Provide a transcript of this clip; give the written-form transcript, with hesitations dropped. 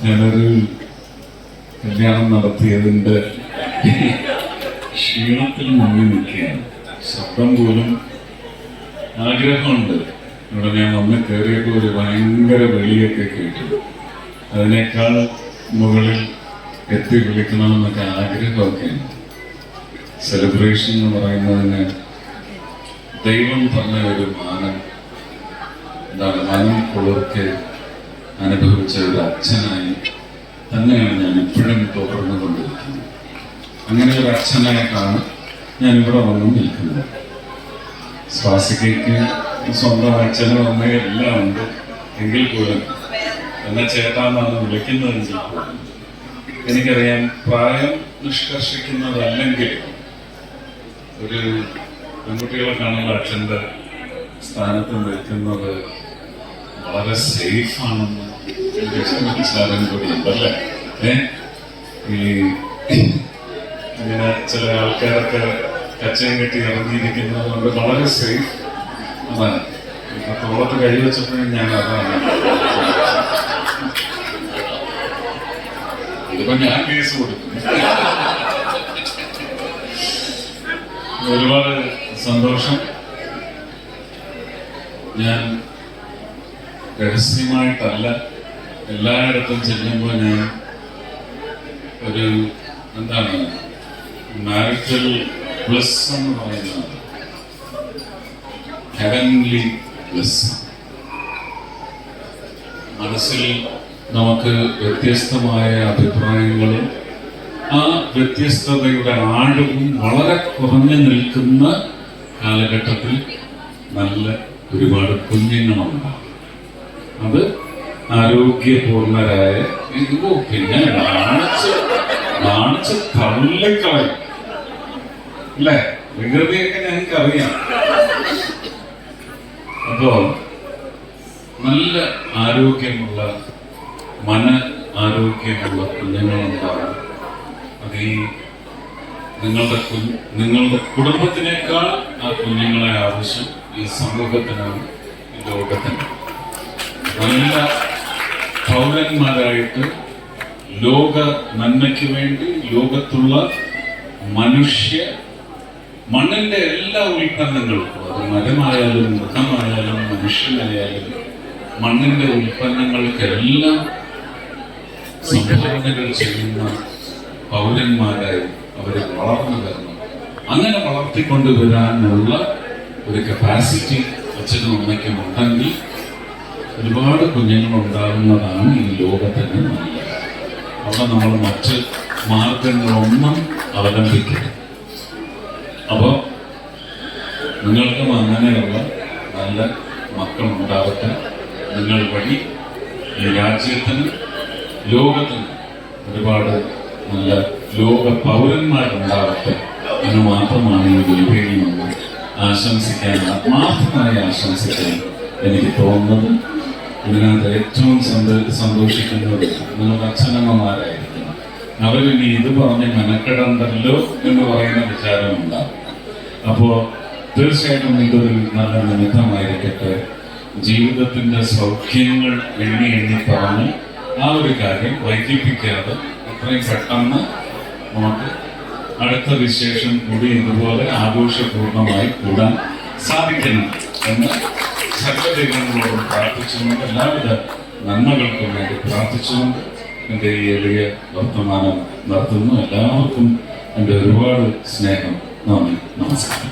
ഞാനൊരു കല്യാണം നടത്തിയതിൻ്റെ ക്ഷീണത്തിൽ മുങ്ങി നിൽക്കുകയാണ്. ശബ്ദം പോലും ആഗ്രഹമുണ്ട്. ഇവിടെ ഞാൻ വന്ന് കയറിയപ്പോൾ ഒരു ഭയങ്കര വെളിയൊക്കെ കേട്ടു. അതിനേക്കാൾ മുകളിൽ എത്തി വിളിക്കണമെന്നൊക്കെ ആഗ്രഹമൊക്കെയാണ്. സെലിബ്രേഷൻ എന്ന് പറയുന്നതിന് ദൈവം പറഞ്ഞ ഒരു മാനം, എന്താണ്, മനം കുളിർക്ക് അനുഭവിച്ച ഒരു അച്ഛനായി തന്നെയാണ് ഞാൻ ഇപ്പോഴും തുടർന്നു കൊണ്ടിരിക്കുന്നത്. അങ്ങനെ ഒരു അച്ഛനായിട്ടാണ് ഞാൻ ഇവിടെ വന്ന് നിൽക്കുന്നത്. സ്വാസികയ്ക്ക് സ്വന്തം അച്ഛനും അമ്മയും എല്ലാം ഉണ്ട്. എങ്കിൽ പോലും എന്നെ ചേട്ടാന്നാണ് വിളിക്കുന്നതെങ്കിൽ പോലും എനിക്കറിയാം, പ്രായം നിഷ്കർഷിക്കുന്നതല്ലെങ്കിൽ ഒരു പെൺകുട്ടികളെ കാണുന്ന അച്ഛൻ്റെ സ്ഥാനത്ത് നിൽക്കുന്നത് വളരെ സേഫാണെന്ന് വിചാരം കൂടി ഉണ്ടല്ലേ. ഈ ഇങ്ങനെ ചില ആൾക്കാരൊക്കെ കച്ചയും കെട്ടി ഇറങ്ങിയിരിക്കുന്നത് കൊണ്ട് വളരെ സേഫ് അതാണ്. ഇപ്പൊ തോളത്ത് കൈവച്ചപ്പോഴും ഞാൻ അതാണ്, ഇതിപ്പോ ഞാൻ കേസ് കൊടുക്കും. ഒരുപാട് സന്തോഷം. ഞാൻ രഹസ്യമായിട്ടല്ല, എല്ലായിടത്തും ചെല്ലുമ്പോൾ ഞാൻ ഒരു എന്താണ് മാരിറ്റൽ ബ്ലെസ് എന്ന് പറയുന്നത് ഹെവൻലി ബ്ലെസ്. മനസ്സിൽ നമുക്ക് വ്യത്യസ്തമായ അഭിപ്രായങ്ങളും ആ വ്യത്യസ്തതയുടെ ആഴവും വളരെ കുറഞ്ഞു നിൽക്കുന്ന കാലഘട്ടത്തിൽ നല്ല ഒരുപാട് കുഞ്ഞുങ്ങളുണ്ടാകും. അത് ആരോഗ്യപൂർണരായ, പിന്നെ നാണിച്ച് തള്ളിക്കളയും അല്ലേ, വികൃതിയൊക്കെ ഞങ്ങൾക്ക് അറിയാം. അപ്പോ നല്ല ആരോഗ്യമുള്ള, ആരോഗ്യമുള്ള കുഞ്ഞുങ്ങളുണ്ടാകും. അത് ഈ നിങ്ങളുടെ കുടുംബത്തിനേക്കാൾ ആ കുഞ്ഞുങ്ങളെ ആവശ്യം ഈ സമൂഹത്തിനാണ്, ഈ ലോകത്തിനാണ്. നല്ല പൗരന്മാരായിട്ട് ലോക നന്മയ്ക്ക് വേണ്ടി ലോകത്തുള്ള മണ്ണിന്റെ എല്ലാ ഉൽപ്പന്നങ്ങൾക്കും, അത് മരമായാലും മൃഗമായാലും മനുഷ്യനായാലും മണ്ണിന്റെ ഉൽപ്പന്നങ്ങൾക്കെല്ലാം സംഭാവനകൾ ചെയ്യുന്ന പൗരന്മാരായി അവരെ വളർന്നു വരണം. അങ്ങനെ വളർത്തിക്കൊണ്ടുവരാനുള്ള ഒരു കപ്പാസിറ്റി അച്ഛനും അമ്മയ്ക്കും ഉണ്ടെങ്കിൽ ഒരുപാട് കുഞ്ഞുങ്ങൾ ഉണ്ടാകുന്നതാണ് ഈ ലോകത്തിന് നല്ലത്. അവിടെ നമ്മൾ മറ്റ് മാർഗങ്ങളൊന്നും അവലംബിക്കരുത്. അപ്പോൾ നിങ്ങൾക്കും അങ്ങനെയുള്ള നല്ല മക്കളുണ്ടാവട്ടെ. നിങ്ങൾ വഴി ഈ രാജ്യത്തിന്, ലോകത്തിന് ഒരുപാട് നല്ല ലോക പൗരന്മാരുണ്ടാവട്ടെ എന്ന് മാത്രമാണ് ഈ വേദിയിൽ നിന്ന് ആശംസിക്കാൻ, ആത്മാർത്ഥമായി ആശംസിക്കാൻ എനിക്ക് തോന്നുന്നത്. ഇതിനകത്ത് ഏറ്റവും സന്തോഷിക്കുന്നത് നിങ്ങളുടെ അച്ഛനമ്മമാരായിരിക്കും. അവരിനി ഇത് പറഞ്ഞ് മെനക്കെടണ്ടല്ലോ എന്ന് പറയുന്ന വിചാരമുണ്ടാകും. അപ്പോൾ തീർച്ചയായിട്ടും ഇതൊരു നല്ല നിമിത്തമായിരിക്കട്ടെ. ജീവിതത്തിൻ്റെ സൗഖ്യങ്ങൾ എണ്ണി പറഞ്ഞ് ആ ഒരു കാര്യം വൈകിപ്പിക്കാതെ എത്രയും പെട്ടെന്ന് നമുക്ക് അടുത്ത വിശേഷം കൂടി ഇതുപോലെ ആഘോഷപൂർണമായി കൂടാൻ സാധിക്കണം എന്ന് സകലദൈവങ്ങളോട് പ്രാർത്ഥിച്ചുകൊണ്ട്, എല്ലാവിധ നന്മകൾക്കും വേണ്ടി പ്രാർത്ഥിച്ചുകൊണ്ട് എൻ്റെ ഈ എളിയ വർത്തമാനം നടത്തുന്നു. എല്ലാവർക്കും എൻ്റെ ഒരുപാട് സ്നേഹം, നന്ദി, നമസ്കാരം.